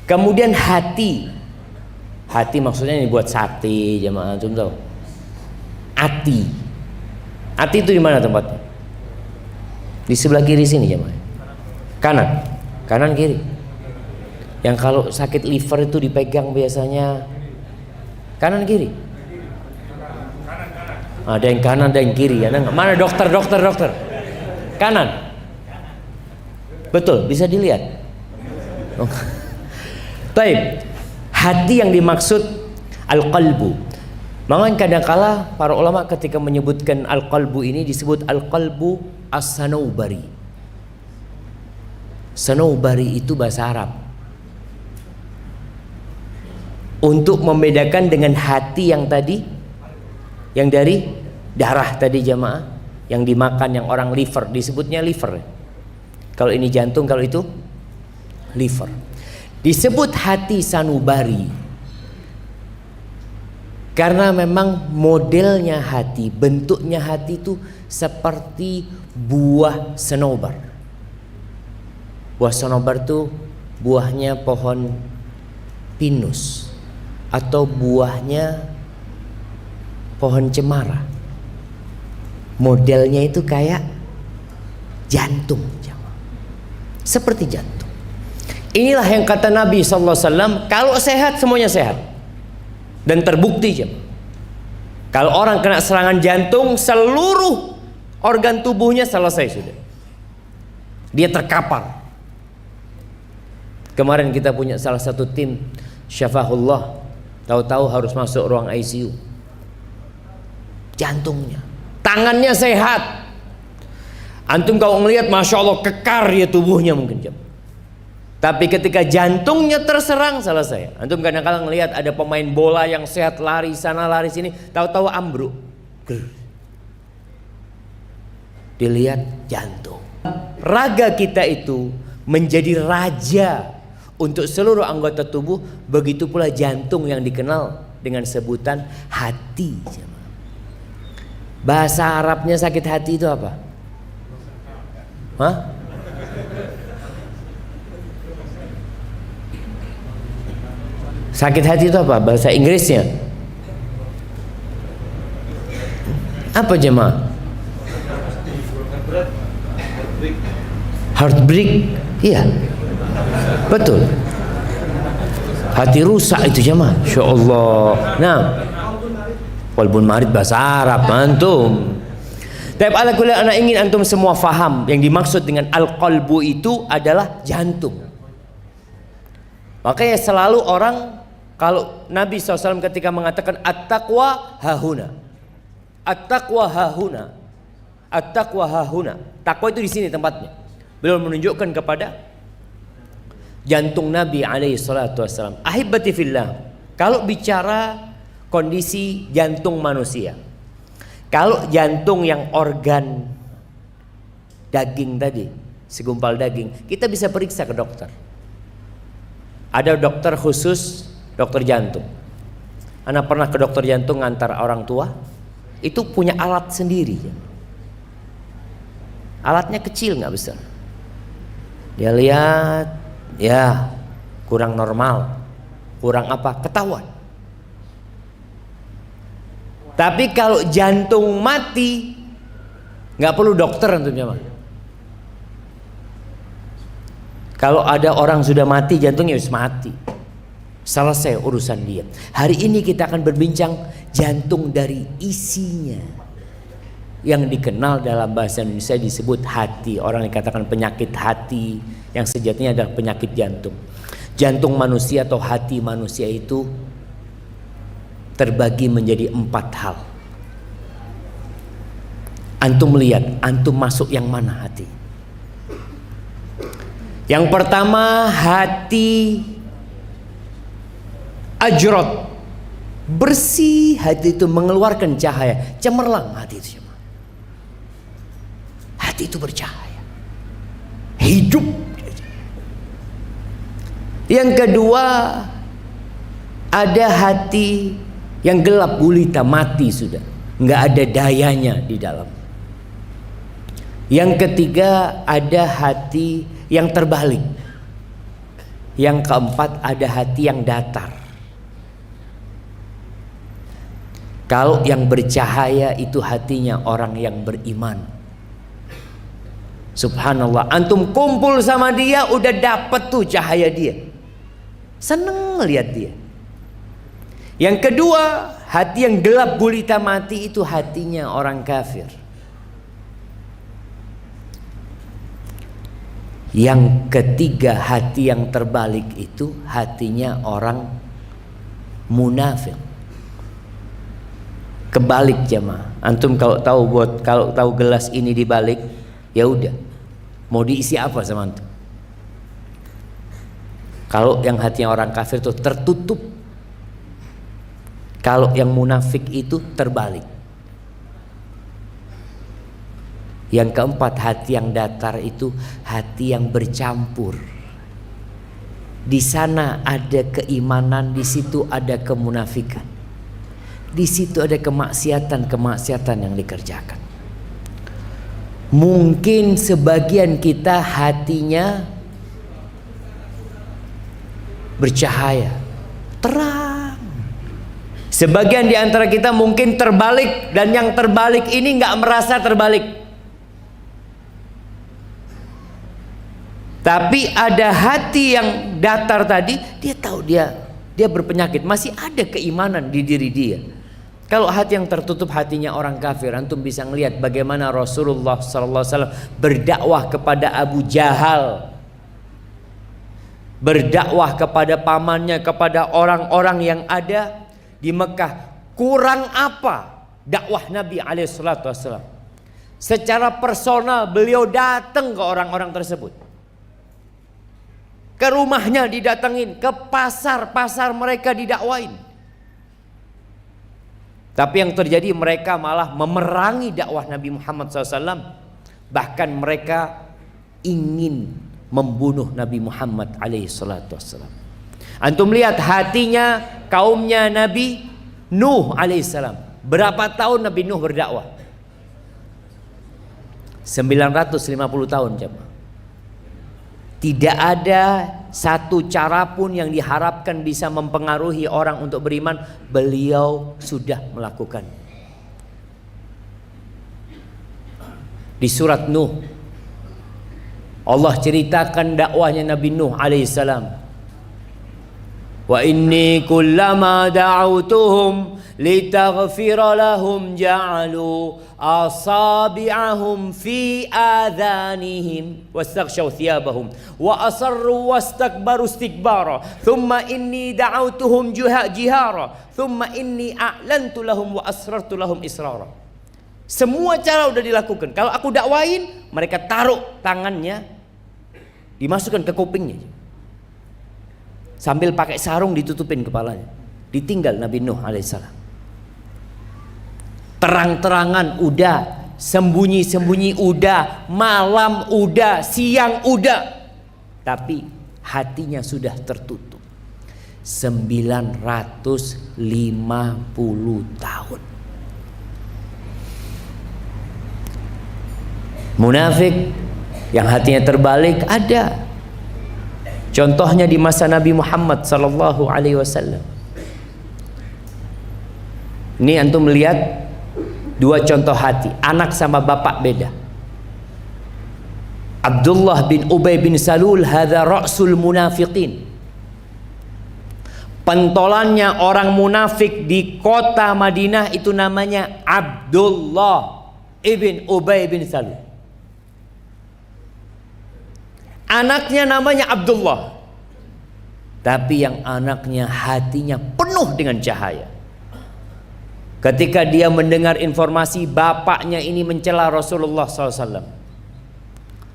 Kemudian hati. Hati maksudnya ini buat sate, jemaah antum tahu. Ati. Ati itu di mana tempatnya? Di sebelah kiri sini jemaah. Kanan. Kanan kiri. Yang kalau sakit liver itu dipegang biasanya kanan kiri. Ada yang kanan, ada yang kiri. Mana dokter? Kanan. Betul, bisa dilihat. Baik, hati yang dimaksud al-qalbu. Makanya kadangkala para ulama ketika menyebutkan al-qalbu ini disebut al-qalbu as-Sanaubari. Sanaubari itu bahasa Arab. Untuk membedakan dengan hati yang tadi, yang dari darah tadi jamaah, yang dimakan yang orang liver, disebutnya liver. Kalau ini jantung, kalau itu liver. Disebut hati sanubari karena memang modelnya hati, bentuknya hati itu seperti buah senobar. Buah senobar itu buahnya pohon pinus atau buahnya pohon cemara. Modelnya itu kayak jantung, seperti jantung. Inilah yang kata Nabi SAW, kalau sehat semuanya sehat. Dan terbukti kalau orang kena serangan jantung, seluruh organ tubuhnya selesai sudah. Dia terkapar. Kemarin kita punya salah satu tim Syafahullah, tahu-tahu harus masuk ruang ICU. Jantungnya, tangannya sehat. Antum kalau ngelihat, masya Allah, kekar ya tubuhnya mungkin. Tapi ketika jantungnya terserang, selesai. Antum kadang-kadang ngelihat ada pemain bola yang sehat, lari sana lari sini, tahu-tahu ambruk. Dilihat jantung. Raga kita itu menjadi raja untuk seluruh anggota tubuh. Begitu pula jantung yang dikenal dengan sebutan hati. Bahasa Arabnya sakit hati itu apa? Hah? Sakit hati itu apa? Bahasa Inggrisnya apa jemaah? Heartbreak. Iya, betul. Hati rusak itu jemaah. Insya Allah. Nah, walaupun marid bahasa Arab antum. Tapi ala kulli anak ingin antum semua faham yang dimaksud dengan al-qalbu itu adalah jantung. Makanya selalu orang, kalau Nabi SAW ketika mengatakan at-taqwa hahuna, at-taqwa hahuna, at-taqwa hahuna, takwa itu di sini tempatnya. Beliau menunjukkan kepada jantung Nabi SAW. Ahibati fillah, kalau bicara kondisi jantung manusia, kalau jantung yang organ daging tadi, segumpal daging, kita bisa periksa ke dokter. Ada dokter khusus, dokter jantung. Anak pernah ke dokter jantung ngantar orang tua, itu punya alat sendiri. Alatnya kecil, nggak besar. Dia lihat, ya kurang normal, kurang apa, ketahuan. Tapi kalau jantung mati, nggak perlu dokter tentunya. Kalau ada orang sudah mati, jantungnya harus mati. Selesai urusan dia. Hari ini kita akan berbincang jantung dari isinya, yang dikenal dalam bahasa Indonesia disebut hati. Orang yang katakan penyakit hati, yang sejatinya adalah penyakit jantung. Jantung manusia atau hati manusia itu terbagi menjadi 4 hal. Antum lihat, antum masuk yang mana hati? Yang pertama, hati ajrot, bersih. Hati itu mengeluarkan cahaya, cemerlang hati itu. Hati itu bercahaya, hidup. Yang kedua, ada hati yang gelap gulita, mati sudah, nggak ada dayanya di dalam. Yang ketiga, ada hati yang terbalik, Yang keempat, ada hati yang datar. Kalau yang bercahaya itu hatinya orang yang beriman. Subhanallah, antum kumpul sama dia udah dapet tuh cahaya dia. Seneng lihat dia. Yang kedua, hati yang gelap gulita mati itu hatinya orang kafir. Yang ketiga, hati yang terbalik itu hatinya orang munafik. Kebalik jemaah. Antum kalau tahu gelas ini dibalik, ya udah. Mau diisi apa sama antum? Kalau yang hatinya orang kafir itu tertutup. Kalau yang munafik itu terbalik. Yang keempat, hati yang datar itu hati yang bercampur. Di sana ada keimanan, di situ ada kemunafikan. Di situ ada kemaksiatan yang dikerjakan. Mungkin sebagian kita hatinya bercahaya, terang. Sebagian di antara kita mungkin terbalik, dan yang terbalik ini nggak merasa terbalik. Tapi ada hati yang datar tadi, dia tahu dia berpenyakit, masih ada keimanan di diri dia. Kalau hati yang tertutup hatinya orang kafir, antum bisa ngelihat bagaimana Rasulullah SAW berdakwah kepada Abu Jahal, berdakwah kepada pamannya, kepada orang-orang yang ada di Mekah. Kurang apa dakwah Nabi SAW? Secara personal beliau datang ke orang-orang tersebut, ke rumahnya didatengin, ke pasar mereka didakwain. Tapi yang terjadi, mereka malah memerangi dakwah Nabi Muhammad SAW. Bahkan mereka ingin membunuh Nabi Muhammad SAW. Antum lihat hatinya kaumnya Nabi Nuh alaihissalam. Berapa tahun Nabi Nuh berdakwah? 950 tahun jemaah. Tidak ada satu cara pun yang diharapkan bisa mempengaruhi orang untuk beriman, beliau sudah melakukan. Di surat Nuh Allah ceritakan dakwahnya Nabi Nuh alaihissalam. Wa inni kullama da'autuhum litaghfira lahum ja'alu asabi'ahum fi adhanihim wastaghshaw thiyabahum wa asarru wastakbaru istikbara thumma inni da'autuhum jihara thumma inni a'lantu lahum wa asrartu lahum israra. Semua cara udah dilakukan. Kalau aku dakwain, mereka taruh tangannya, dimasukkan ke kupingnya, sambil pakai sarung ditutupin kepalanya. Ditinggal Nabi Nuh alaihissalam. Terang-terangan udah, sembunyi-sembunyi udah, malam udah, siang udah, tapi hatinya sudah tertutup. 950 tahun. Munafik yang hatinya terbalik ada. Contohnya di masa Nabi Muhammad sallallahu alaihi wasallam. Ini antum melihat dua contoh hati, anak sama bapak beda. Abdullah bin Ubay bin Salul, hadza ra'sul munafiqin. Pentolannya orang munafik di kota Madinah itu namanya Abdullah ibn Ubay bin Salul. Anaknya namanya Abdullah, tapi yang anaknya hatinya penuh dengan cahaya. Ketika dia mendengar informasi bapaknya ini mencela Rasulullah SAW,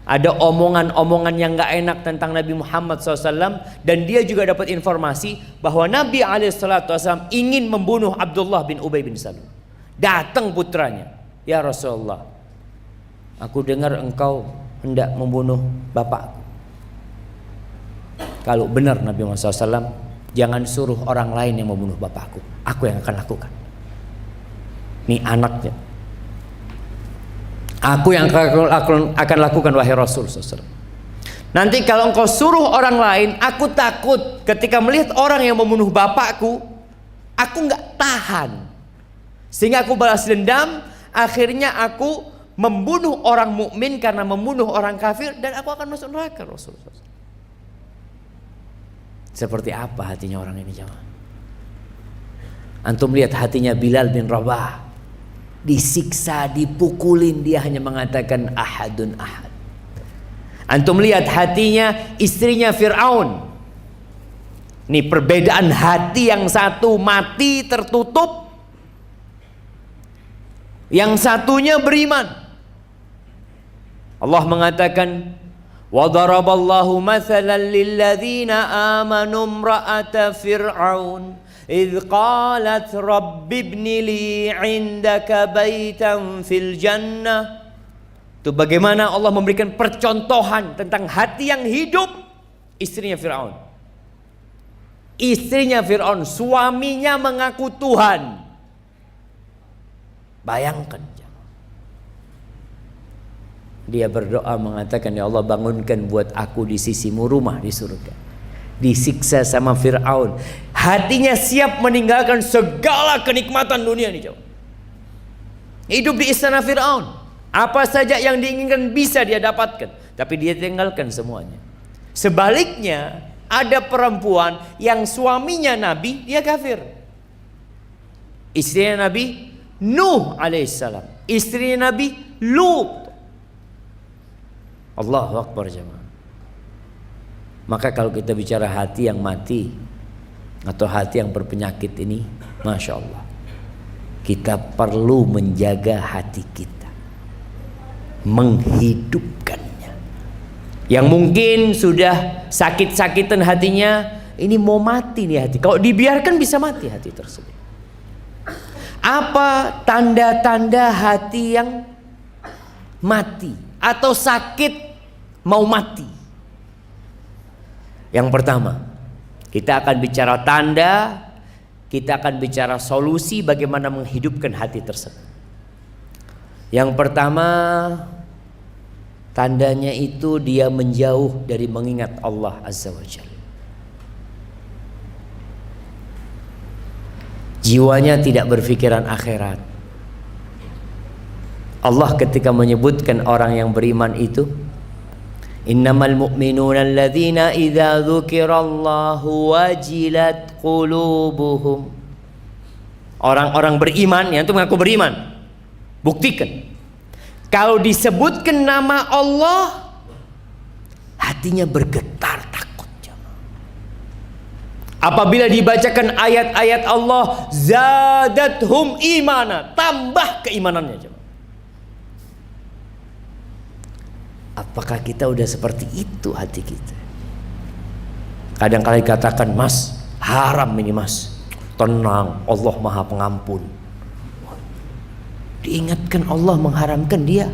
ada omongan-omongan yang gak enak tentang Nabi Muhammad SAW, dan dia juga dapat informasi bahwa Nabi SAW ingin membunuh Abdullah bin Ubay bin Salul. Datang putranya, ya Rasulullah, aku dengar engkau hendak membunuh bapakku. Kalau benar Nabi Muhammad SAW, jangan suruh orang lain yang membunuh bapakku, aku yang akan lakukan. Ini anaknya, aku yang akan lakukan wahai Rasul SAW. Nanti kalau engkau suruh orang lain, aku takut ketika melihat orang yang membunuh bapakku, aku nggak tahan, sehingga aku balas dendam. Akhirnya aku membunuh orang mukmin karena membunuh orang kafir, dan aku akan masuk neraka. Rasulullah. Seperti apa hatinya orang ini, jemaah? Antum lihat hatinya Bilal bin Rabah, disiksa, dipukulin, dia hanya mengatakan ahadun ahad. Antum lihat hatinya istrinya Fir'aun. Ini perbedaan hati, yang satu mati tertutup, yang satunya beriman. Allah mengatakan, wa daraballahu mathalan lilladzina amanu imra'ata fir'aun idh qalat rabbi ibni li 'indaka baitan fil jannah. Itu bagaimana Allah memberikan percontohan tentang hati yang hidup istrinya Fir'aun. Istrinya Fir'aun, suaminya mengaku Tuhan. Bayangkan, dia berdoa mengatakan, ya Allah, bangunkan buat aku di sisimu rumah di surga. Disiksa sama Fir'aun, hatinya siap meninggalkan segala kenikmatan dunia ini, jauh. Hidup di istana Fir'aun, apa saja yang diinginkan bisa dia dapatkan, tapi dia tinggalkan semuanya. Sebaliknya, ada perempuan yang suaminya Nabi, dia kafir. Istrinya Nabi Nuh alaihissalam, istrinya Nabi Lut. Allahu Akbar, jemaah. Maka kalau kita bicara hati yang mati atau hati yang berpenyakit ini, Masya Allah, kita perlu menjaga hati kita, menghidupkannya. Yang mungkin sudah sakit-sakitan hatinya, ini mau mati nih hati. Kalau dibiarkan bisa mati hati tersebut. Apa tanda-tanda hati yang mati atau sakit mau mati? Yang pertama, kita akan bicara tanda, kita akan bicara solusi bagaimana menghidupkan hati tersebut. Yang pertama, tandanya itu dia menjauh dari mengingat Allah Azza wa Jalla. Jiwanya tidak berpikiran akhirat. Allah ketika menyebutkan orang yang beriman itu, innamal mu'minuna alladzina idza dzukirallahu wajilat qulubuhum. Orang-orang beriman, yang itu mengaku beriman, buktikan, kalau disebutkan nama Allah, hatinya bergetar takut. Apabila dibacakan ayat-ayat Allah, zadathum imana, tambah keimanannya. Apakah kita udah seperti itu hati kita? Kadang-kadang katakan, mas, haram ini mas. Tenang, Allah Maha Pengampun. Diingatkan Allah mengharamkan, dia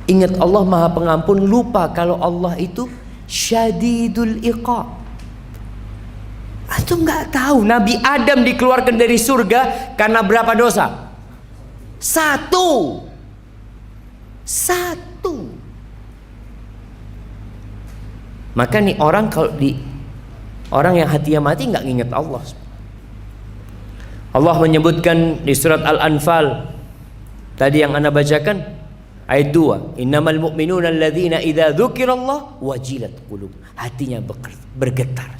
ingat Allah Maha Pengampun, lupa kalau Allah itu syadidul iqab. Antum nggak tahu Nabi Adam dikeluarkan dari surga karena berapa dosa? Satu. Maka nih orang, kalau orang yang hatinya mati nggak ingat Allah. Allah menyebutkan di surat Al-Anfal tadi yang Anda bacakan, ayat 2, innamal mu'minuna alladzina idza dzukirallah wajilat qulub, hatinya bergetar.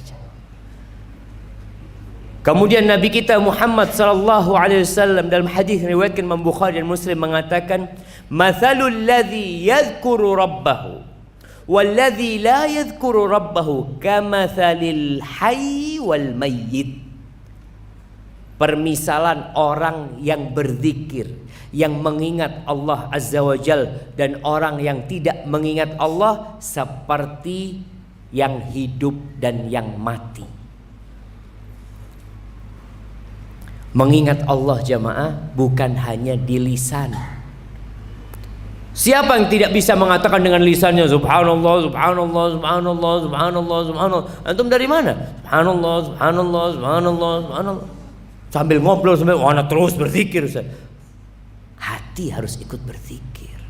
Kemudian Nabi kita Muhammad sallallahu alaihi wasallam dalam hadis riwayatkan Imam Bukhari dan Muslim mengatakan, mathalul ladzi yadhkuru rabbahu walladzi la yadhkuru rabbahu kamathalil hayy wal mayyit. Permisalan orang yang berzikir, yang mengingat Allah Azza wa Jal, dan orang yang tidak mengingat Allah seperti yang hidup dan yang mati. Mengingat Allah, jamaah, bukan hanya di lisan. Siapa yang tidak bisa mengatakan dengan lisannya subhanallah, subhanallah, subhanallah, subhanallah, subhanallah? Antum dari mana? Subhanallah, subhanallah, subhanallah, subhanallah. Sambil ngobrol, sambil anak terus berzikir. Hati harus ikut berzikir.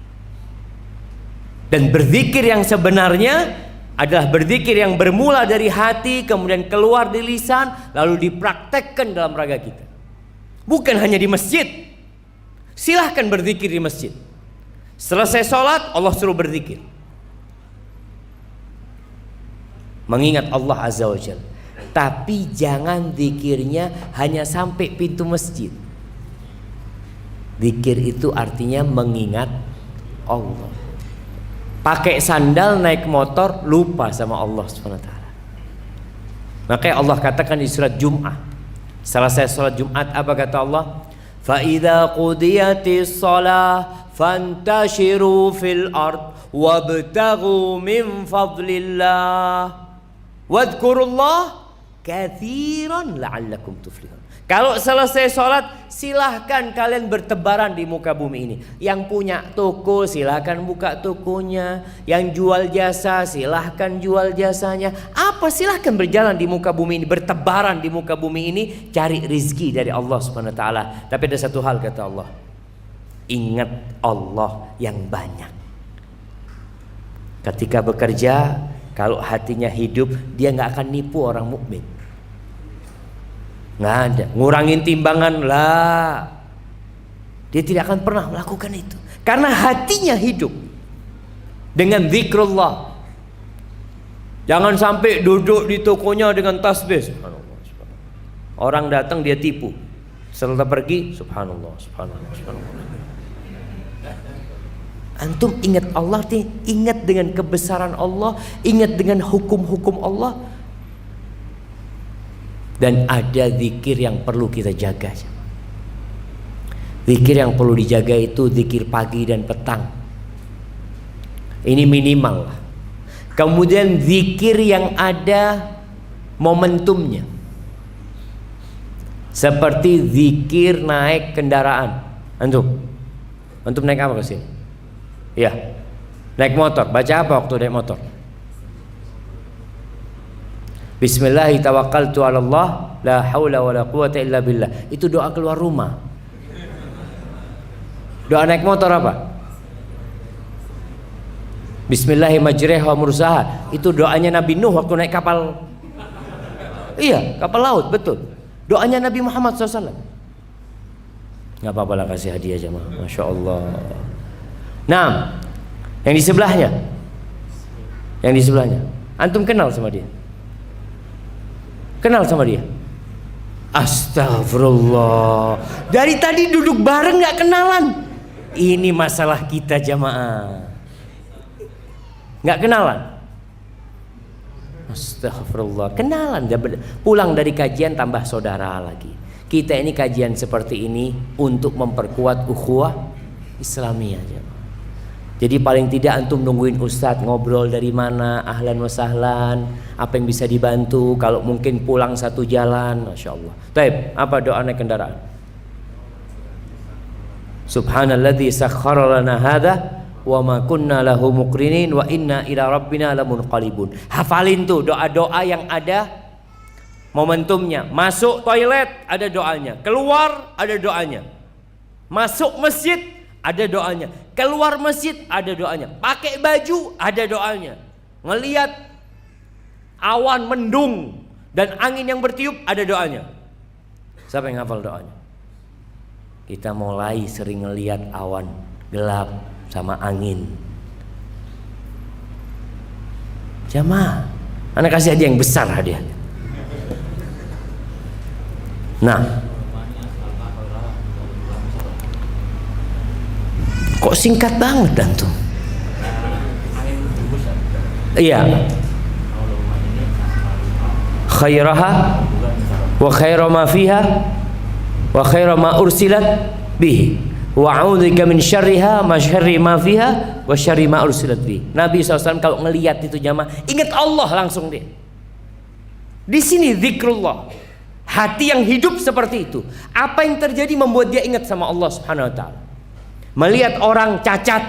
Dan berzikir yang sebenarnya adalah berzikir yang bermula dari hati, kemudian keluar di lisan, lalu dipraktekkan dalam raga kita. Bukan hanya di masjid. Silahkan berzikir di masjid. Selesai sholat, Allah suruh berzikir, mengingat Allah Azza wa Jalla. Tapi jangan zikirnya hanya sampai pintu masjid. Zikir itu artinya mengingat Allah. Pakai sandal naik motor lupa sama Allah Subhanahu wa taala. Makanya Allah katakan di surat Jum'ah, selesai salat Jumat apa kata Allah? Fa idza qudiyatis shalah fantashiru fil ard wabtaghu min fadlillah wadhkurullah katsiran la'allakum tuflihun. Kalau selesai sholat, silahkan kalian bertebaran di muka bumi ini. Yang punya toko silahkan buka tokonya, yang jual jasa silahkan jual jasanya. Apa silahkan berjalan di muka bumi ini, bertebaran di muka bumi ini, cari rizki dari Allah Subhanahu wa taala. Tapi ada satu hal kata Allah, ingat Allah yang banyak. Ketika bekerja, kalau hatinya hidup, dia nggak akan nipu orang mukmin. Nggak ada ngurangin timbangan lah, dia tidak akan pernah melakukan itu karena hatinya hidup dengan zikrullah. Jangan sampai duduk di tokonya dengan tasbih, subhanallah, subhanallah. Orang datang dia tipu, setelah pergi subhanallah, subhanallah, subhanallah. Antum ingat Allah, ingat dengan kebesaran Allah, ingat dengan hukum-hukum Allah. Dan ada zikir yang perlu kita jaga. Zikir yang perlu dijaga itu zikir pagi dan petang. Ini minimal lah. Kemudian zikir yang ada momentumnya. Seperti zikir naik kendaraan. Antum naik apa ke sini? Ya, naik motor. Baca apa waktu naik motor? Bismillahi tawakkaltu ala Allah la haula wala quwata illa billah. Itu doa keluar rumah. Doa naik motor apa? Bismillahi majriha wa mursaha. Itu doanya Nabi Nuh waktu naik kapal. Iya, kapal laut, betul. Doanya Nabi Muhammad SAW. Nggak apa-apa lah, kasih hadiah jemaah. Masya Allah. Nah, yang di sebelahnya, antum kenal sama dia? Kenal sama dia? Astagfirullah. Dari tadi duduk bareng gak kenalan. Ini masalah kita jamaah. Gak kenalan. Astagfirullah. Kenalan. Pulang dari kajian tambah saudara lagi. Kita ini kajian seperti ini untuk memperkuat ukhuwah Islamiyah jamaah. Jadi paling tidak antum nungguin ustadz ngobrol dari mana, ahlan wa sahlan, apa yang bisa dibantu, kalau mungkin pulang satu jalan, masya Allah. Taib, apa doa naik kendaraan? Subhanalladzi sakhkhara lana hadza wa ma kunna lahu muqrinin wa inna ila rabbina lamunqalibun. Hafalin tuh doa-doa yang ada momentumnya. Masuk toilet ada doanya, keluar ada doanya. Masuk masjid ada doanya, keluar masjid ada doanya, pakai baju ada doanya, ngelihat awan mendung dan angin yang bertiup ada doanya. Siapa yang hafal doanya? Kita mulai sering ngelihat awan gelap sama angin. Jamaah, anak kasih hadiah yang besar hadiah. Nah, kok singkat banget antum? Iya. Khairaha wa khaira ma fiha wa khaira ma ursilat bihi wa a'udzubika min syarriha ma syarri ma fiha wa syarri ma ursilat bihi. Nabi SAW kalau ngelihat itu jamaah, ingat Allah langsung dia. Di sini zikrullah. Hati yang hidup seperti itu. Apa yang terjadi membuat dia ingat sama Allah Subhanahu wa taala. Melihat orang cacat,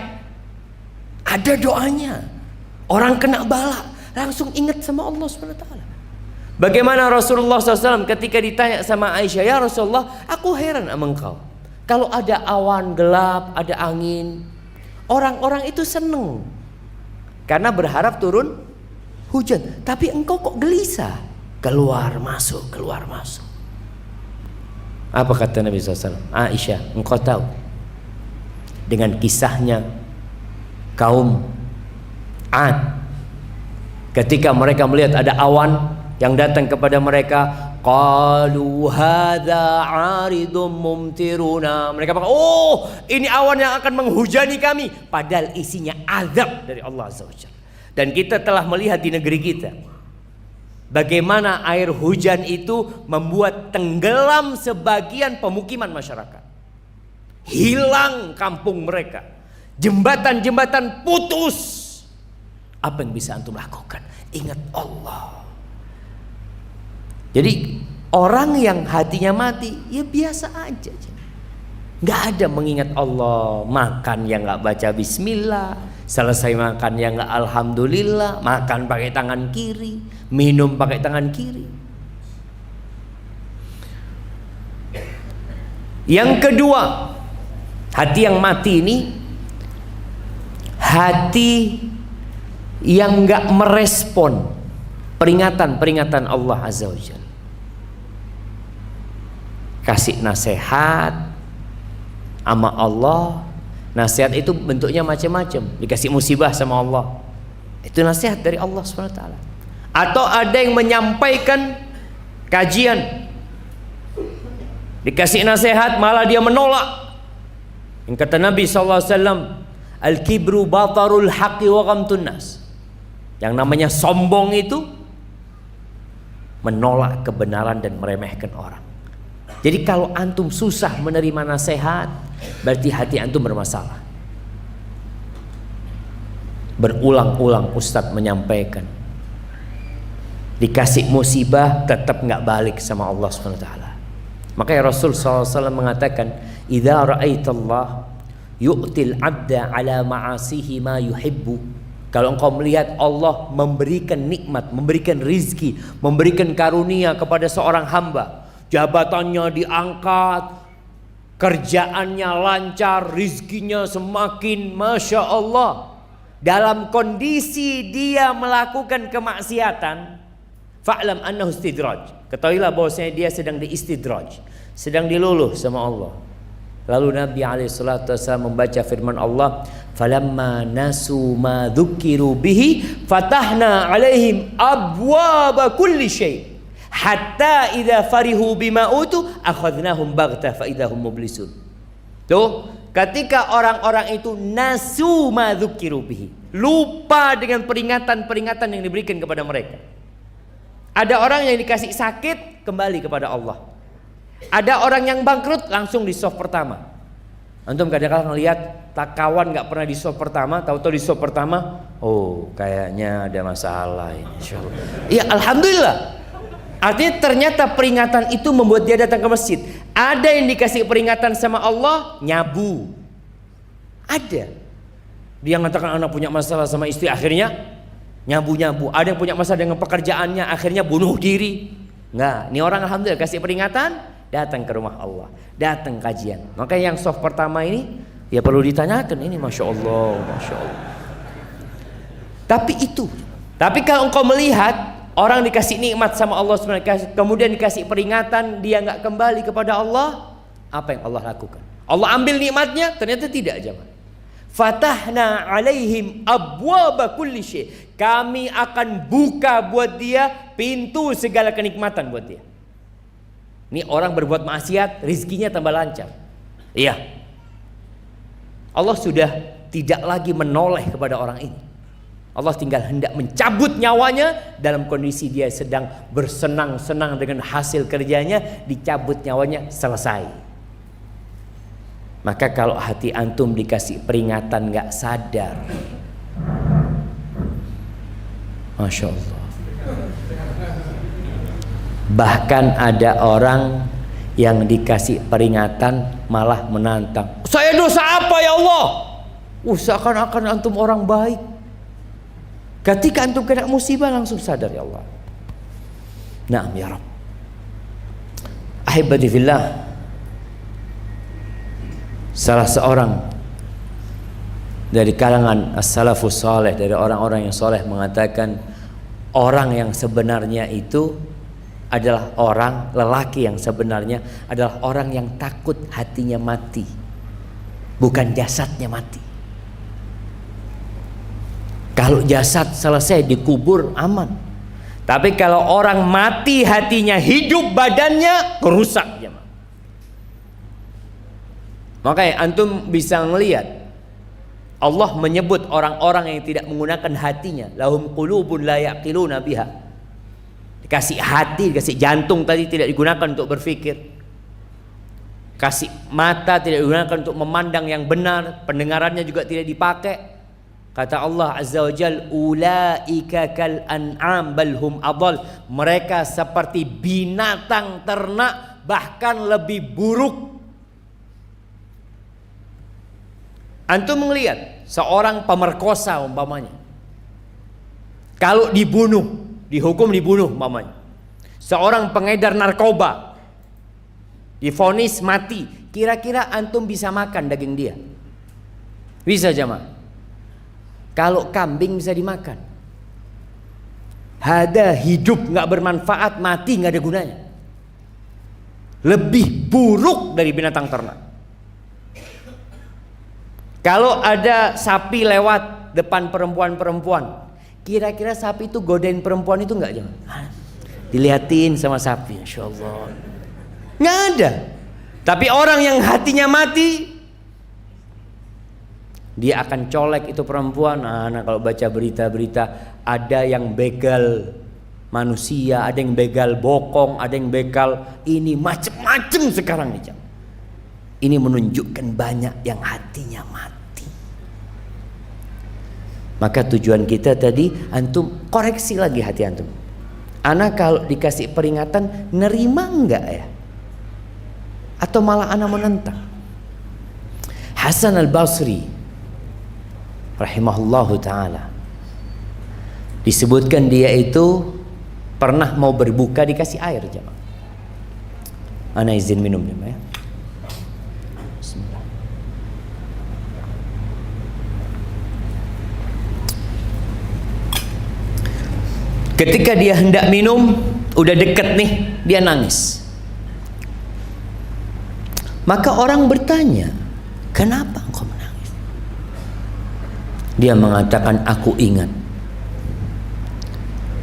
ada doanya. Orang kena bala, langsung ingat sama Allah SWT. Bagaimana Rasulullah SAW ketika ditanya sama Aisyah, ya Rasulullah, aku heran sama engkau. Kalau ada awan gelap, ada angin, orang-orang itu seneng karena berharap turun hujan, tapi engkau kok gelisah, keluar masuk, keluar masuk. Apa kata Nabi SAW? Aisyah, engkau tahu dengan kisahnya kaum Ad ketika mereka melihat ada awan yang datang kepada mereka, qalu hadza 'aridum mumtiruna. Mereka bilang, oh ini awan yang akan menghujani kami, padahal isinya azab dari Allah Azza wa Jalla. Dan kita telah melihat di negeri kita bagaimana air hujan itu membuat tenggelam sebagian pemukiman masyarakat, hilang kampung mereka, jembatan-jembatan putus. Apa yang bisa antum lakukan? Ingat Allah. Jadi orang yang hatinya mati, ya biasa aja, nggak ada mengingat Allah. Makan yang nggak baca bismillah, selesai makan yang nggak alhamdulillah, makan pakai tangan kiri, minum pakai tangan kiri. Yang kedua, hati yang mati ini hati yang nggak merespon peringatan-peringatan Allah Azza wa Jalla. Kasih nasihat sama Allah, nasihat itu bentuknya macam-macam. Dikasih musibah sama Allah, itu nasihat dari Allah SWT. Atau ada yang menyampaikan kajian, dikasih nasihat malah dia menolak. Yang kata Nabi SAW, al-kibru batarul haqqi wa ghamtun nas. Yang namanya sombong itu menolak kebenaran dan meremehkan orang. Jadi kalau antum susah menerima nasihat, berarti hati antum bermasalah. Berulang-ulang Ustadz menyampaikan, dikasih musibah tetap nggak balik sama Allah SWT. Makanya Rasul SAW mengatakan, idza ra'aitallah yu'til abda ala ma'asihi ma yuhibbu. Kalau engkau melihat Allah memberikan nikmat, memberikan rizki, memberikan karunia kepada seorang hamba, jabatannya diangkat, kerjaannya lancar, rizkinya semakin Masya Allah, dalam kondisi dia melakukan kemaksiatan, fa'lam annahu istidraj. Ketahuilah bahwasanya dia sedang diistidraj, sedang diluluh sama Allah. Lalu Nabi SAW membaca firman Allah, falamma nasu ma dzukiru bihi fatahna alaihim abwaba kulli syai hatta idza farihu bima utu akhadnahum baghtah fa idahum mublisun. Tuh, ketika orang-orang itu nasu ma dzukiru bihi, lupa dengan peringatan-peringatan yang diberikan kepada mereka. Ada orang yang dikasih sakit kembali kepada Allah. Ada orang yang bangkrut langsung di soft pertama. Antum kadang-kadang lihat kawan nggak pernah di soft pertama, tahu-tahu di soft pertama, oh kayaknya ada masalah ini. Iya, alhamdulillah. Artinya ternyata peringatan itu membuat dia datang ke masjid. Ada yang dikasih peringatan sama Allah, nyabu. Ada. Dia mengatakan anak punya masalah sama istri, akhirnya nyabu-nyabu. Ada yang punya masalah dengan pekerjaannya, akhirnya bunuh diri. Enggak, ini orang alhamdulillah kasih peringatan, datang ke rumah Allah, datang kajian. Maka yang soft pertama ini ya perlu ditanyakan, ini Masya Allah, Masya Allah. Tapi kalau engkau melihat orang dikasih nikmat sama Allah SWT, kemudian dikasih peringatan, dia nggak kembali kepada Allah, apa yang Allah lakukan? Allah ambil nikmatnya, ternyata tidak, jemaah. Fatahna alaihim abwaba kulli syai. Kami akan buka buat dia pintu segala kenikmatan buat dia. Ini orang berbuat maksiat, rizkinya tambah lancar. Iya. Allah sudah tidak lagi menoleh kepada orang ini. Allah tinggal hendak mencabut nyawanya dalam kondisi dia sedang bersenang-senang dengan hasil kerjanya, dicabut nyawanya, selesai. Maka kalau hati antum dikasih peringatan nggak sadar, Masya Allah. Bahkan ada orang yang dikasih peringatan malah menantang, saya dosa apa ya Allah? Seakan-akan antum orang baik. Ketika antum kena musibah langsung sadar, ya Allah. Naam ya Rabb. Ahibati fillah, salah seorang dari kalangan as-salafus saleh, dari orang-orang yang soleh mengatakan, Orang yang sebenarnya itu adalah orang, lelaki yang sebenarnya adalah orang yang takut hatinya mati, bukan jasadnya mati. Kalau jasad selesai dikubur aman, tapi kalau orang mati hatinya hidup, badannya kerusak. Makanya antum bisa ngelihat Allah menyebut orang-orang yang tidak menggunakan hatinya, lahum qulubun la yaqiluna biha. Dikasih hati, dikasih jantung tadi tidak digunakan untuk berpikir. Kasih mata tidak digunakan untuk memandang yang benar, pendengarannya juga tidak dipakai. Kata Allah Azza wa Jal, ulaika kal an'am bal hum adall. Mereka seperti binatang ternak, bahkan lebih buruk. Antum melihat seorang pemerkosa umpamanya, kalau dibunuh, dihukum dibunuh umpamanya. Seorang pengedar narkoba divonis mati, kira-kira antum bisa makan daging dia? Bisa jemaah? Kalau kambing bisa dimakan. Ada hidup nggak bermanfaat, mati nggak ada gunanya. Lebih buruk dari binatang ternak. Kalau ada sapi lewat depan perempuan-perempuan, kira-kira sapi itu godain perempuan itu enggak jangan? Dilihatin sama sapi, Insya Allah. Nggak ada. Tapi orang yang hatinya mati, dia akan colek itu perempuan. Nah, kalau baca berita-berita, ada yang begal manusia, ada yang begal bokong, ada yang begal ini, macem-macem sekarang nih jam. Ini menunjukkan banyak yang hatinya mati. Maka tujuan kita tadi, antum koreksi lagi hati antum. Ana kalau dikasih peringatan, nerima enggak ya? Atau malah ana menentang? Hasan al-Basri rahimahullahu ta'ala, disebutkan dia itu pernah mau berbuka dikasih air jemaah. Ana izin minum jemaah ya. Ketika dia hendak minum, udah deket nih, dia nangis. Maka orang bertanya, kenapa engkau menangis? Dia mengatakan, aku ingat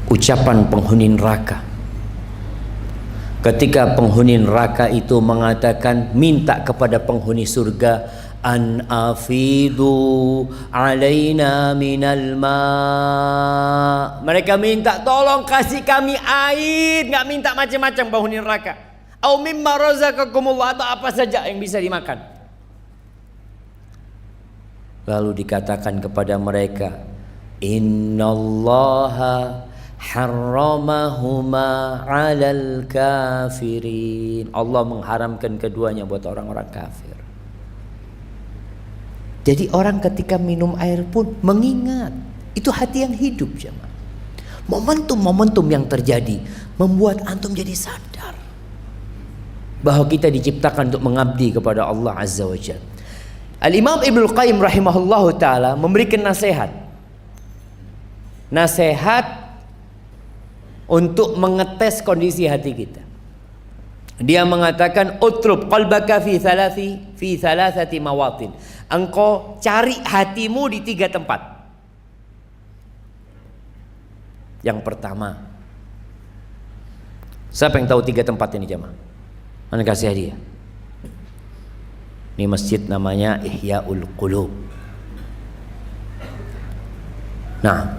ucapan penghuni neraka. Ketika penghuni neraka itu mengatakan, minta kepada penghuni surga, an afidu alaina minal ma. Mereka minta tolong kasih kami air, nggak minta macam-macam penghuni neraka. Au mimma razaqakumullah, atau apa saja yang bisa dimakan. Lalu dikatakan kepada mereka, innallaha harramahuma 'alal kafirin. Allah mengharamkan keduanya buat orang-orang kafir. Jadi orang ketika minum air pun mengingat, itu hati yang hidup jemaah. Momentum-momentum yang terjadi membuat antum jadi sadar bahwa kita diciptakan untuk mengabdi kepada Allah Azza wa Jalla. Al-Imam Ibnu Qayyim rahimahullahu ta'ala memberikan nasihat untuk mengetes kondisi hati kita. Dia mengatakan, utrub qalbaka fi thalathati mawatin. Engkau cari hatimu di 3 tempat. Yang pertama, siapa yang tahu 3 tempat ini jemaah? Mana kasih hadiah? Ini masjid namanya Ihyaul Qulub. Nah,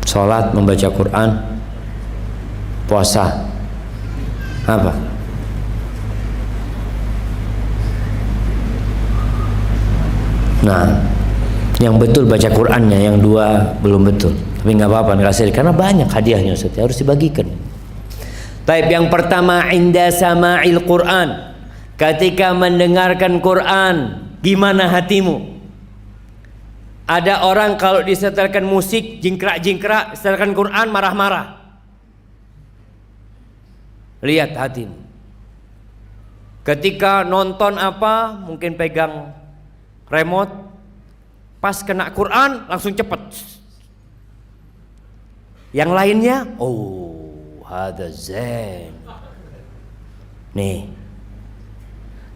sholat, membaca Quran, puasa, apa? Nah, yang betul baca Qurannya, yang 2 belum betul. Tapi nggak apa-apa, kasih karena banyak hadiahnya Ustaz, harus dibagikan. Taib yang pertama, inda sama'il Quran, ketika mendengarkan Quran, gimana hatimu? Ada orang kalau disetelkan musik jingkrak-jingkrak, setelkan Quran marah-marah. Lihat hatimu. Ketika nonton apa, mungkin pegang remote, pas kena Quran langsung cepet. Yang lainnya, oh, hada zen. Nih,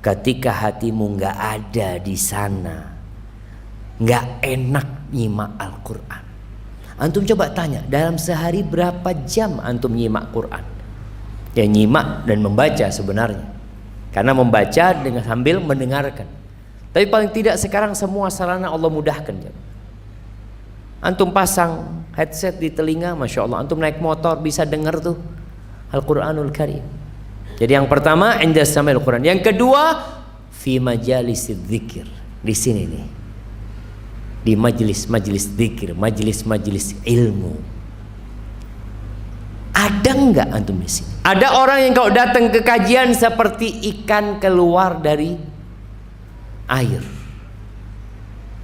ketika hatimu nggak ada di sana, nggak enak nyimak Al-Quran. Antum coba tanya, dalam sehari berapa jam antum nyimak Quran? Ya nyimak dan membaca sebenarnya, karena membaca dengan sambil mendengarkan. Tapi paling tidak sekarang semua sarana Allah mudahkan. Antum pasang headset di telinga, Masya Allah, antum naik motor bisa dengar tuh Al-Quranul Karim. Jadi yang pertama inda sama'il Quran, yang kedua fi majalisid dzikir, di sini nih, di majelis-majelis dzikir, majelis-majelis ilmu. Ada nggak antum di sini? Ada orang yang kalau datang ke kajian seperti ikan keluar dari air,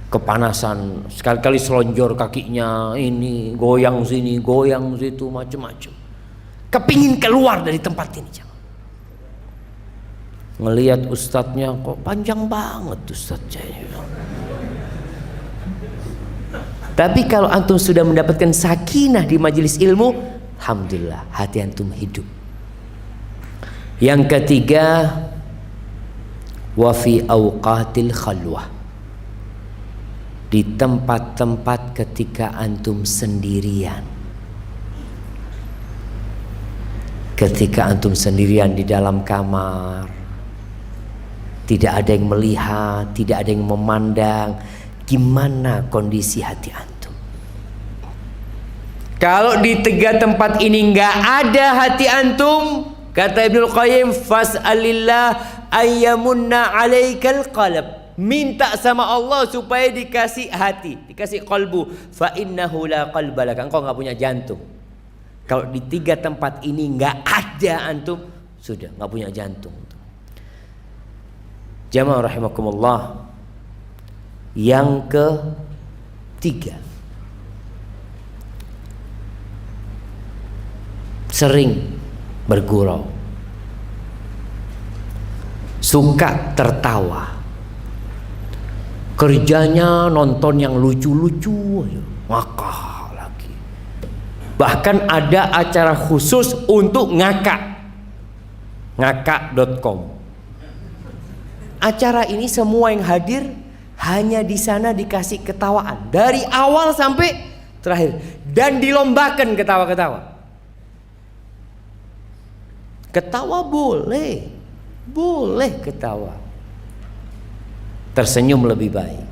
kepanasan, sekali-kali selonjor kakinya, ini goyang sini, goyang situ, macam-macam. Kepingin keluar dari tempat ini, jangan. Ngelihat ustadznya kok panjang banget ustadznya. Tapi kalau antum sudah mendapatkan sakinah di majelis ilmu, alhamdulillah, hati antum hidup. Yang ketiga, wa fi awqatil khalwah, di tempat-tempat ketika antum sendirian. Ketika antum sendirian di dalam kamar, tidak ada yang melihat, tidak ada yang memandang, gimana kondisi hati antum? Kalau di tiga tempat ini nggak ada hati antum, kata Ibnul Qayyim, fas'alillah ayyamunna alaikal qalb, minta sama Allah supaya dikasih hati, dikasih qalbu. Fa innahu la qalba lak, engkau nggak punya jantung. Kalau di tiga tempat ini nggak ada antum, sudah nggak punya jantung. Jamaah rahimakumullah. Yang ketiga, sering bergurau, suka tertawa, kerjanya nonton yang lucu-lucu, ngakak lagi. Bahkan ada acara khusus untuk ngakak, ngakak.com. Acara ini semua yang hadir hanya di sana dikasih ketawaan dari awal sampai terakhir, dan dilombakan ketawa-ketawa. Ketawa boleh, boleh ketawa. Tersenyum lebih baik.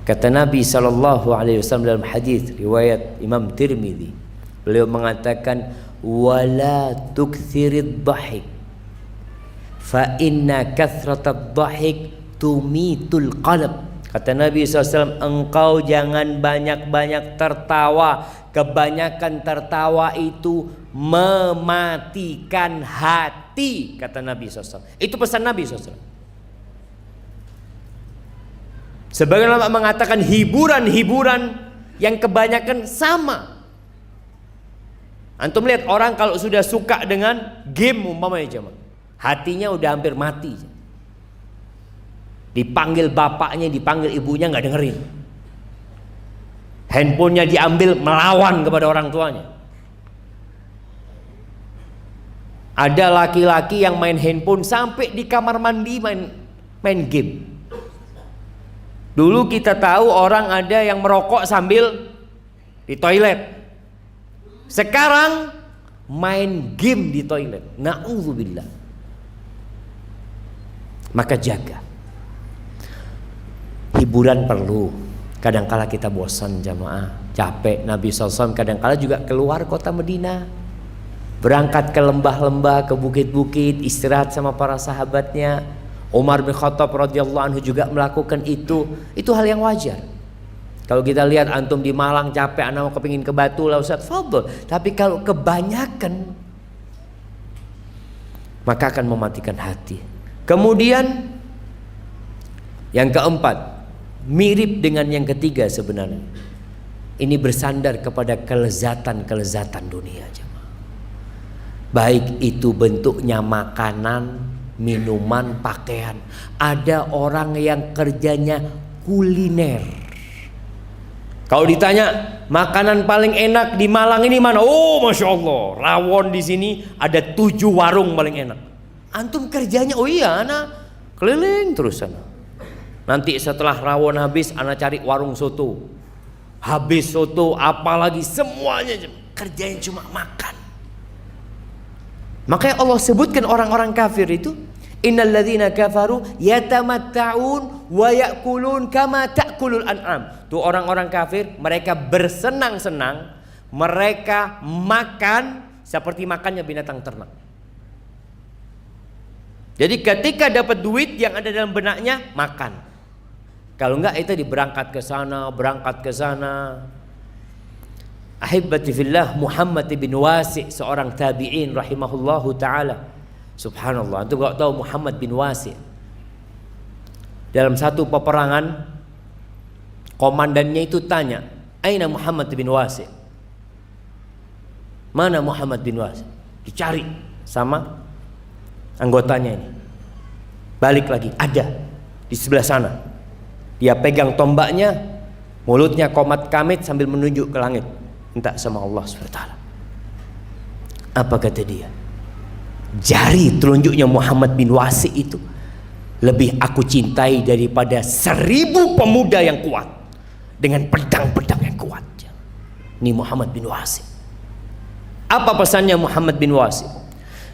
Kata Nabi SAW dalam hadis riwayat Imam Tirmidzi, beliau mengatakan, wala tukthirid dhahik, fa inna kathratad dhahik tumitul qalb. Kata Nabi SAW, engkau jangan banyak-banyak tertawa. Kebanyakan tertawa itu mematikan hati, kata Nabi SAW. Itu pesan Nabi SAW. Sebagian ulama mengatakan hiburan-hiburan yang kebanyakan sama. Antum lihat orang kalau sudah suka dengan game umpamanya, jemaah, hatinya udah hampir mati. Dipanggil bapaknya, dipanggil ibunya nggak dengerin. Handphonenya diambil, melawan kepada orang tuanya. Ada laki-laki yang main handphone sampai di kamar mandi main game. Dulu kita tahu orang ada yang merokok sambil di toilet. Sekarang main game di toilet. Na'udzubillah. Maka jaga. Hiburan perlu. Kadangkala kita bosan, jamaah, capek. Nabi SAW kadangkala juga keluar kota Madinah, berangkat ke lembah-lembah, ke bukit-bukit, istirahat sama para sahabatnya. Umar bin Khattab radhiyallahu anhu juga melakukan itu. Itu hal yang wajar. Kalau kita lihat antum di Malang capek, anak mau kepingin ke Batu lah Ustaz, fadhol. Tapi kalau kebanyakan, maka akan mematikan hati. Kemudian yang keempat, mirip dengan yang ketiga sebenarnya. Ini bersandar kepada kelezatan-kelezatan dunia, jemaah. Baik itu bentuknya makanan, minuman, pakaian. Ada orang yang kerjanya kuliner. Kalau ditanya makanan paling enak di Malang ini mana? Oh, masya Allah, rawon di sini ada 7 warung paling enak. Antum kerjanya, oh iya, ana keliling terus sana. Nanti setelah rawon habis, ana cari warung soto. Habis soto, apalagi semuanya kerjanya cuma makan. Makanya Allah sebutkan orang-orang kafir itu, innalladzina kafaru yatamatta'un wa ya'kulun kama ta'kulul an'am. Tuh orang-orang kafir, mereka bersenang-senang, mereka makan seperti makannya binatang ternak. Jadi ketika dapat duit, yang ada dalam benaknya makan. Kalau enggak itu berangkat ke sana, berangkat ke sana. Ahibati fillah, Muhammad bin Wasi, seorang tabi'in rahimahullahu ta'ala. Subhanallah, antum gak tahu Muhammad bin Wasi. Dalam satu peperangan, komandannya itu tanya, "Aina Muhammad bin Wasi?" Mana Muhammad bin Wasi? Dicari sama anggotanya ini. Balik lagi, ada di sebelah sana. Dia pegang tombaknya, mulutnya komat kamit sambil menunjuk ke langit, minta sama Allah SWT. Apa kata dia? Jari telunjuknya Muhammad bin Wasi itu lebih aku cintai daripada 1000 pemuda yang kuat dengan pedang-pedang yang kuat. Ini Muhammad bin Wasi. Apa pesannya Muhammad bin Wasi?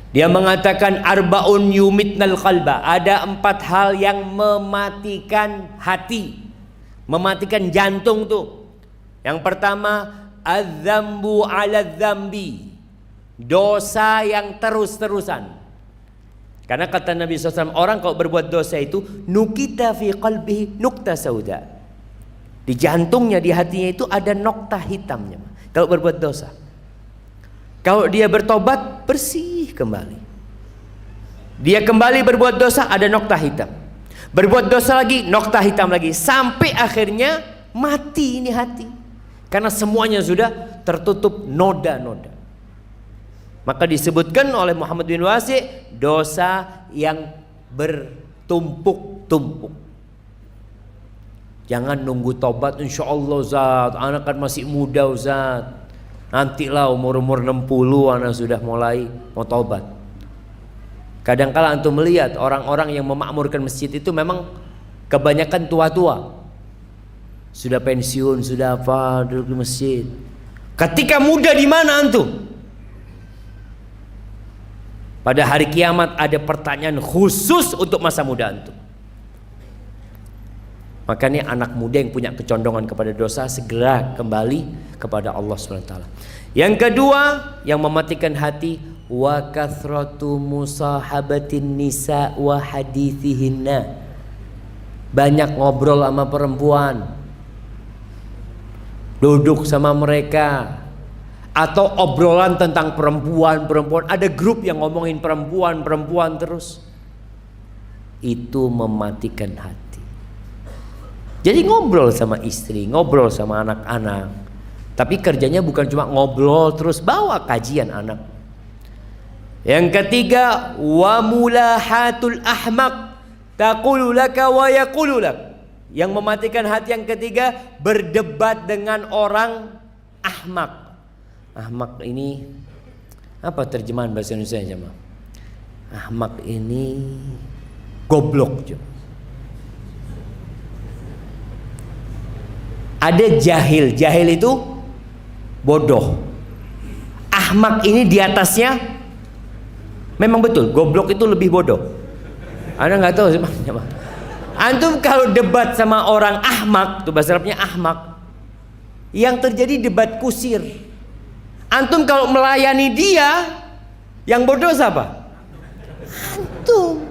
Dia mengatakan arbaun yumitnal qalba. Ada 4 hal yang mematikan hati, mematikan jantung tuh. Yang pertama, adzambu ala dzambi, dosa yang terus-terusan. Karena kata Nabi SAW, orang kalau berbuat dosa itu nukita fi qalbihi nukta sauda. Di jantungnya, di hatinya itu ada nokta hitamnya kalau berbuat dosa. Kalau dia bertobat, bersih kembali. Dia kembali berbuat dosa, ada nokta hitam. Berbuat dosa lagi, nokta hitam lagi. Sampai akhirnya mati ini hati. Karena semuanya sudah tertutup noda-noda. Maka disebutkan oleh Muhammad bin Wasi, dosa yang bertumpuk-tumpuk. Jangan nunggu tobat, insya Allah Ustaz, anak kan masih muda Ustaz. Nantilah umur-umur 60 anak sudah mulai mau tobat. Kadang-kala antum melihat orang-orang yang memakmurkan masjid itu memang kebanyakan tua-tua. Sudah pensiun, sudah apa, duduk di masjid. Ketika muda di mana antum? Pada hari kiamat ada pertanyaan khusus untuk masa muda antum. Makanya anak muda yang punya kecondongan kepada dosa segera kembali kepada Allah SWT. Yang kedua yang mematikan hati, wa kathratu musahabatin nisa wa hadithihinna. Banyak ngobrol sama perempuan, duduk sama mereka, atau obrolan tentang perempuan. Ada grup yang ngomongin perempuan terus. Itu mematikan hati. Jadi ngobrol sama istri, ngobrol sama anak-anak. Tapi kerjanya bukan cuma ngobrol terus, bawa kajian anak. Yang ketiga, wa mulahatul ahmaq taqulu laka wa yaqulu lak. Yang mematikan hati yang ketiga, berdebat dengan orang ahmak. Ahmak ini apa terjemahan bahasa Indonesia jemaah? Ahmak ini goblok juga. Ada jahil, jahil itu bodoh. Ahmak ini di atasnya, memang betul, goblok itu lebih bodoh. Anda nggak tahu sih, antum kalau debat sama orang ahmak, tuh bahasa Arabnya ahmak, yang terjadi debat kusir. Antum kalau melayani dia, yang bodoh siapa? Antum.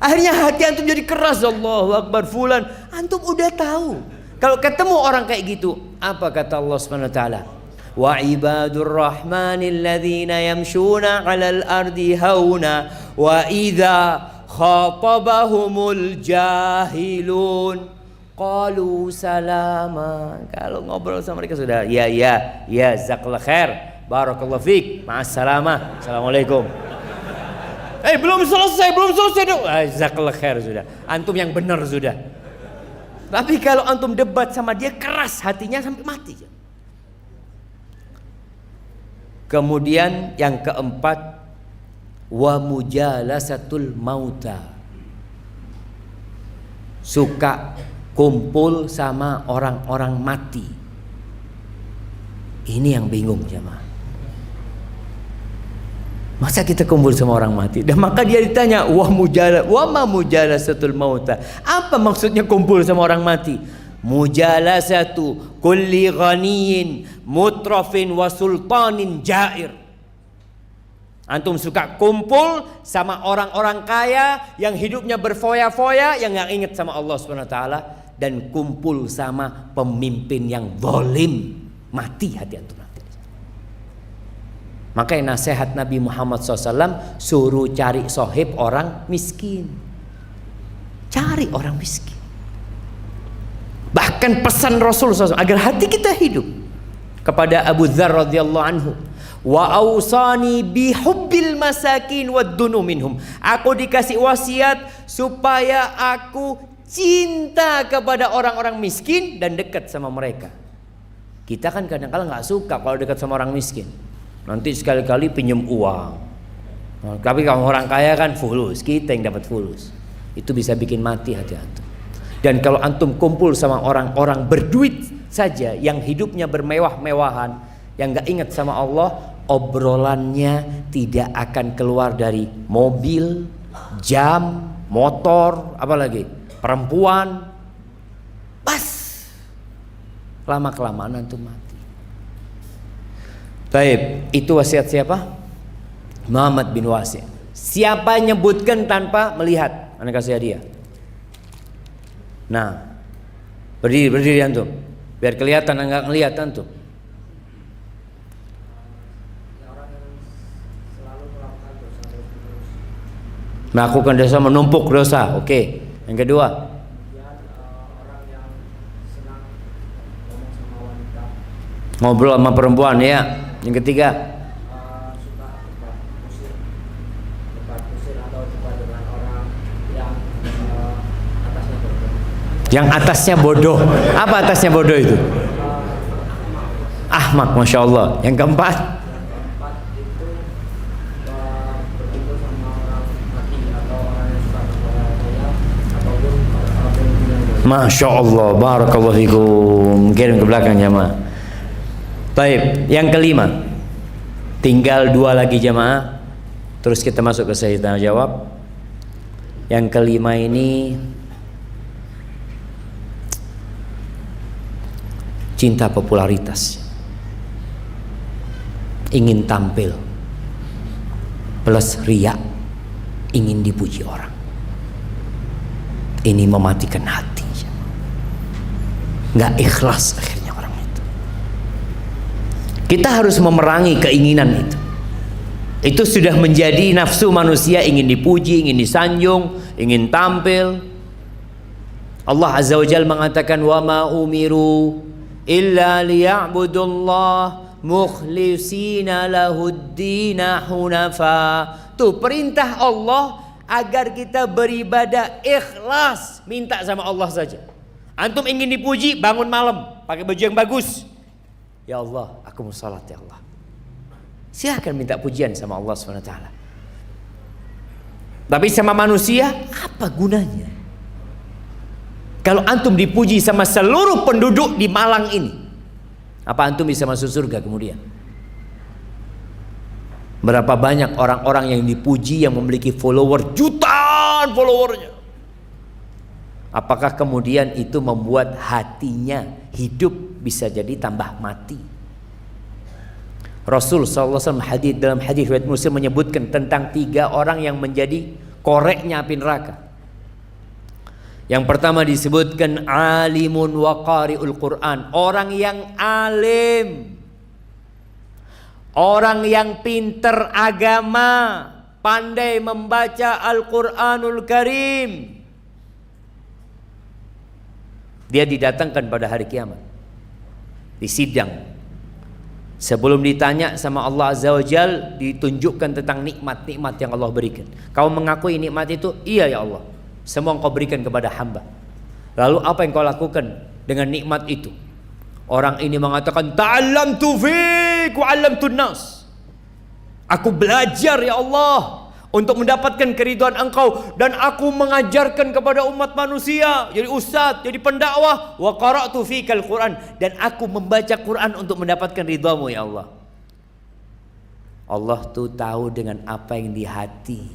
Akhirnya hati antum jadi keras. Allahu Akbar fulan. Antum udah tahu. Kalau ketemu orang kayak gitu, apa kata Allah Subhanahu wa taala? Wa ibadur rahmanil ladzina yamshuna 'alal ardi hauna wa idza khatabahumul jahilun qalu salama. Kalau ngobrol sama mereka sudah ya jazakallahu khair, barakallahu fik, ma'assalamah, assalamualaikum. Belum selesai dong. Jazakallahu khair sudah. Antum yang benar sudah. Tapi kalau antum debat sama dia keras hatinya sampai mati. Kemudian yang keempat, wa mujalasatul mauta. Suka kumpul sama orang-orang mati. Ini yang bingung jemaah. Masa kita kumpul sama orang mati? Dan maka dia ditanya, wa ma mujalasatul mauta. Apa maksudnya kumpul sama orang mati? Mujalasatu kulli ghaniyin mutrafin wa sultanin jair. Antum suka kumpul sama orang-orang kaya yang hidupnya berfoya-foya, yang nggak ingat sama Allah Subhanahu wa taala, dan kumpul sama pemimpin yang zalim, mati hati antum. Makanya nasihat Nabi Muhammad SAW, suruh cari sohib orang miskin. Cari orang miskin. Bahkan pesan Rasul SAW agar hati kita hidup. Kepada Abu Dzar radhiyallahu anhu, wa ausani bihubbil masakin waddunu minhum. Aku dikasih wasiat supaya aku cinta kepada orang-orang miskin dan dekat sama mereka. Kita kan kadang-kadang nggak suka kalau dekat sama orang miskin. Nanti sekali-kali pinjam uang. Tapi kalau orang kaya kan fulus, kita yang dapat fulus. Itu bisa bikin mati hati antum. Dan kalau antum kumpul sama orang-orang berduit saja, yang hidupnya bermewah-mewahan, yang gak ingat sama Allah, obrolannya tidak akan keluar dari mobil, jam, motor, apalagi perempuan. Pas lama-kelamaan antum mati. Baik, itu wasiat siapa? Muhammad bin Wasi'. Siapa nyebutkan tanpa melihat? Anda kasih hadiah. Nah, berdiri antum, biar kelihatan enggak ngelihat antum. Melakukan dosa, menumpuk dosa. Oke. Yang kedua, ngobrol sama perempuan, ya. Yang ketiga, yang atasnya bodoh. Apa atasnya bodoh itu? Ahmak, masya Allah. Yang keempat, masya Allah, barakallahu fikum. Kirim ke belakang jamaah. Baik, yang kelima, tinggal 2 lagi jamaah. Terus kita masuk ke sesi tanya jawab. Yang kelima ini cinta popularitas, ingin tampil, plus riya, ingin dipuji orang. Ini mematikan hati, nggak ikhlas akhirnya orang itu. Kita harus memerangi keinginan itu. Itu sudah menjadi nafsu manusia, ingin dipuji, ingin disanjung, ingin tampil. Allah Azza wa Jalla mengatakan, wa ma umiru illa liya'budullah mukhlisina lahuddina hunafa. Tuh perintah Allah agar kita beribadah ikhlas, minta sama Allah saja. Antum ingin dipuji, bangun malam pakai baju yang bagus. Ya Allah, aku mau salat ya Allah. Silahkan minta pujian sama Allah SWT. Tapi sama manusia, apa gunanya? Kalau antum dipuji sama seluruh penduduk di Malang ini, apa antum bisa masuk surga kemudian? Berapa banyak orang-orang yang dipuji, yang memiliki follower, jutaan followernya. Apakah kemudian itu membuat hatinya hidup, bisa jadi tambah mati? Rasul SAW dalam hadis riwayat Muslim menyebutkan tentang 3 orang yang menjadi koreknya api neraka. Yang pertama disebutkan alimun wa qari'ul Quran, orang yang alim, orang yang pinter agama, pandai membaca Al-Quranul Karim. Dia didatangkan pada hari kiamat, di sidang. Sebelum ditanya sama Allah Azza wa Jal, ditunjukkan tentang nikmat-nikmat yang Allah berikan. Kau mengakui nikmat itu? Iya ya Allah, semua Engkau berikan kepada hamba. Lalu apa yang kau lakukan dengan nikmat itu? Orang ini mengatakan, ta'allamtu fik wa 'allamtun nas. Aku belajar ya Allah untuk mendapatkan keridhaan Engkau, dan aku mengajarkan kepada umat manusia, jadi ustaz, jadi pendakwah. Wa qara'tu fikal Quran, dan aku membaca Quran untuk mendapatkan ridhamu ya Allah. Allah tuh tahu dengan apa yang di hati.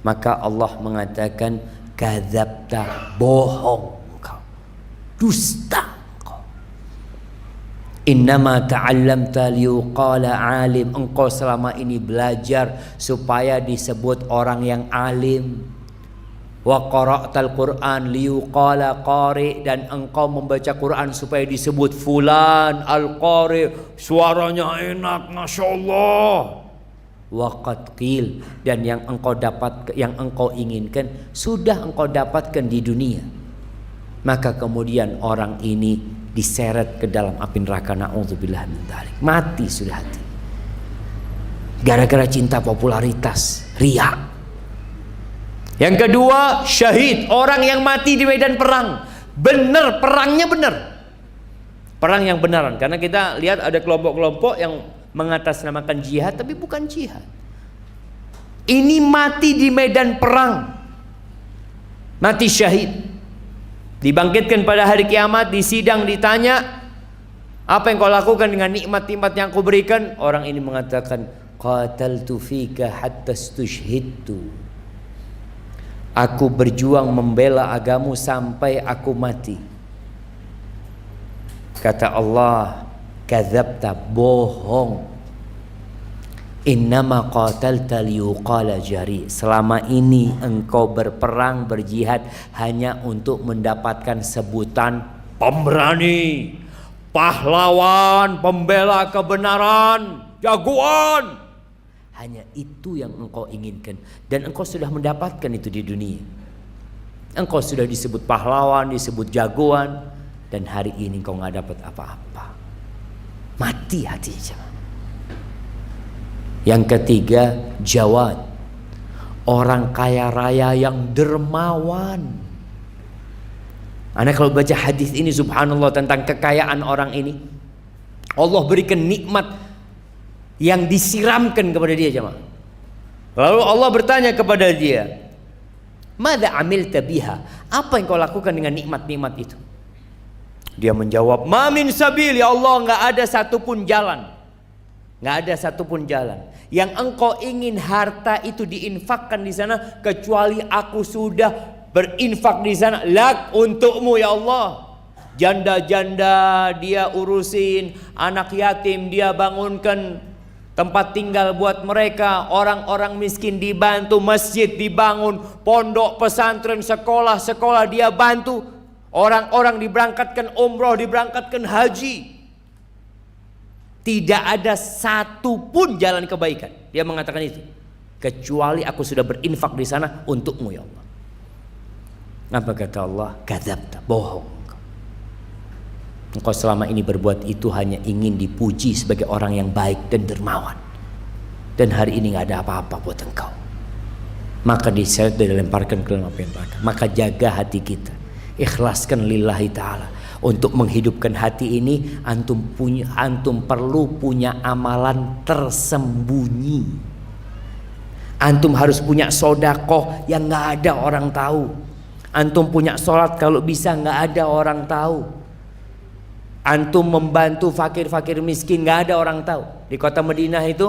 Maka Allah mengatakan, kadzabta, bohong engkau, dusta. Innama ta'allamta liyuqala alim. Engkau selama ini belajar supaya disebut orang yang alim. Wa qara'tal Qur'an liyuqala qari, dan engkau membaca Quran supaya disebut fulan al-qari, suaranya enak, Masya Allah. Wa qad qil, dan yang engkau dapat, yang engkau inginkan sudah engkau dapatkan di dunia. Maka kemudian orang ini diseret ke dalam api neraka, na'udzubillah min dzalik. Mati sudah hati, gara-gara cinta popularitas, riya. Yang kedua, syahid, orang yang mati di medan perang. Benar, perangnya benar, perang yang benaran. Karena kita lihat ada kelompok-kelompok yang mengatasnamakan jihad, tapi bukan jihad. Ini mati di medan perang, mati syahid. Dibangkitkan pada hari kiamat, di sidang ditanya, apa yang kau lakukan dengan nikmat-nikmat yang aku berikan? Orang ini mengatakan, qataltu fika hatta stushhidtu. Aku berjuang membela agamu sampai aku mati. Kata Allah, kadzabta, bohong. Innama qatalta liyuqala jari. Selama ini engkau berperang, berjihad hanya untuk mendapatkan sebutan pemberani, pahlawan, pembela kebenaran, jagoan. Hanya itu yang engkau inginkan, dan engkau sudah mendapatkan itu di dunia. Engkau sudah disebut pahlawan, disebut jagoan, dan hari ini engkau nggak dapat apa-apa. Mati hatinya. Yang ketiga, jawad, orang kaya raya yang dermawan. Anda kalau baca hadis ini, subhanallah, tentang kekayaan orang ini, Allah berikan nikmat yang disiramkan kepada dia, jemaah. Lalu Allah bertanya kepada dia, madza amilta biha? Apa yang kau lakukan dengan nikmat-nikmat itu? Dia menjawab, ma min sabil ya Allah, enggak ada satupun jalan. Enggak ada satupun jalan yang engkau ingin harta itu diinfakkan di sana, kecuali aku sudah berinfak di sana. Lak, untukmu ya Allah. Janda-janda dia urusin, anak yatim dia bangunkan tempat tinggal buat mereka, orang-orang miskin dibantu, masjid dibangun, pondok pesantren, sekolah-sekolah dia bantu, orang-orang diberangkatkan umroh, diberangkatkan haji. Tidak ada satu pun jalan kebaikan, dia mengatakan itu, kecuali aku sudah berinfak di sana untukmu ya Allah. Apa kata Allah? Kadzabta, bohong. Engkau selama ini berbuat itu hanya ingin dipuji sebagai orang yang baik dan dermawan, dan hari ini nggak ada apa-apa buat engkau. Maka diseret dan dilemparkan ke dalam api neraka. Maka jaga hati kita, ikhlaskan lillahi ta'ala. Untuk menghidupkan hati ini, antum perlu punya amalan tersembunyi. Antum harus punya sodakoh yang nggak ada orang tahu. Antum punya sholat kalau bisa nggak ada orang tahu. Antum membantu fakir-fakir miskin nggak ada orang tahu. Di kota Madinah itu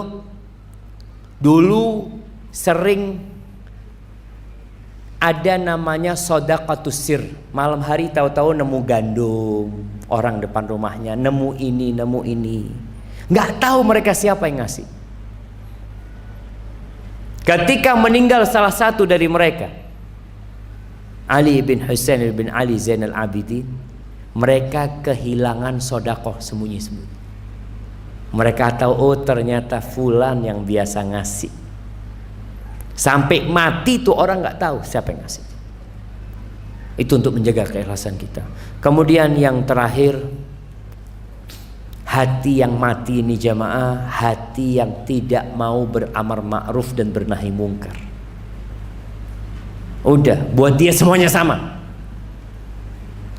dulu sering ada namanya sodaqatus sir. Malam hari tahu-tahu nemu gandum orang depan rumahnya, nemu ini, nggak tahu mereka siapa yang ngasih. Ketika meninggal salah satu dari mereka, Ali bin Husain bin Ali Zainal Abidin, mereka kehilangan sodakoh sembunyi-sembunyi. Mereka tahu, oh ternyata fulan yang biasa ngasih. Sampai mati tuh orang nggak tahu siapa yang ngasih. Itu untuk menjaga keikhlasan kita. Kemudian yang terakhir, hati yang mati ini jamaah, hati yang tidak mau beramar ma'ruf dan bernahi mungkar. Udah, buat dia semuanya sama.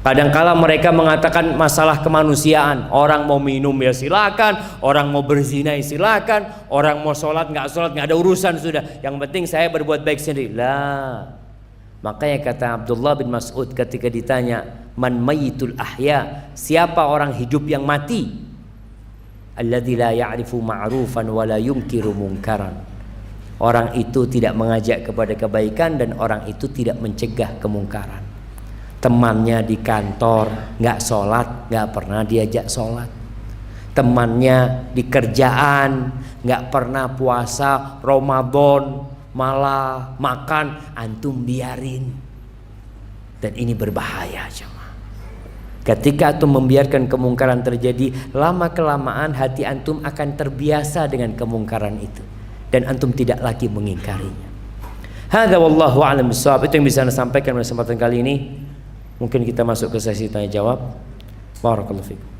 Kadangkala mereka mengatakan masalah kemanusiaan. Orang mau minum ya silakan, orang mau berzina ya silakan, orang mau sholat nggak ada urusan sudah. Yang penting saya berbuat baik sendiri. Lah. Makanya kata Abdullah bin Mas'ud ketika ditanya, man mayitul ahya, siapa orang hidup yang mati? Alladzi la ya'rifu ma'rufan wa la yunkiru munkaran. Orang itu tidak mengajak kepada kebaikan dan orang itu tidak mencegah kemungkaran. Temannya di kantor nggak sholat, nggak pernah diajak sholat. Temannya di kerjaan nggak pernah puasa Ramadan, malah makan, antum biarin. Dan ini berbahaya jemaah. Ketika antum membiarkan kemungkaran terjadi, lama kelamaan hati antum akan terbiasa dengan kemungkaran itu dan antum tidak lagi mengingkarinya. Hadza wallahu a'lam bishawab. Itu yang bisa saya sampaikan pada kesempatan kali ini. Mungkin kita masuk ke sesi tanya jawab. Barakallahu fikum.